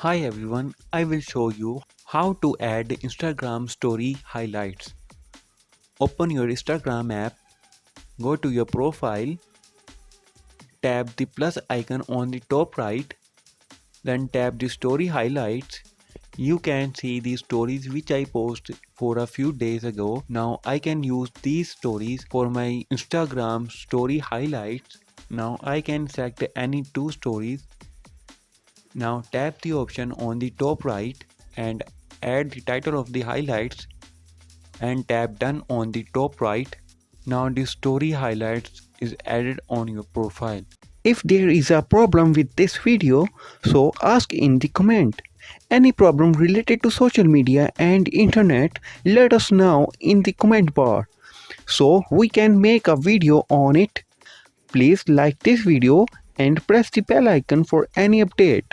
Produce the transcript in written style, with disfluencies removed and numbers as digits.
Hi everyone, I will show you how to add Instagram story highlights. Open your Instagram app, go to your profile, tap the plus icon on the top right, then tap the story highlights. You can see the stories which I posted for a few days ago. Now I can use these stories for my Instagram story highlights. Now I can select any two stories. Now tap the option on the top right and add the title of the highlights and tap done on the top right. Now the story highlights is added on your profile. If there is a problem with this video, so ask in the comment. Any problem related to social media and internet, let us know in the comment bar so we can make a video on it. Please like this video and press the bell icon for any update.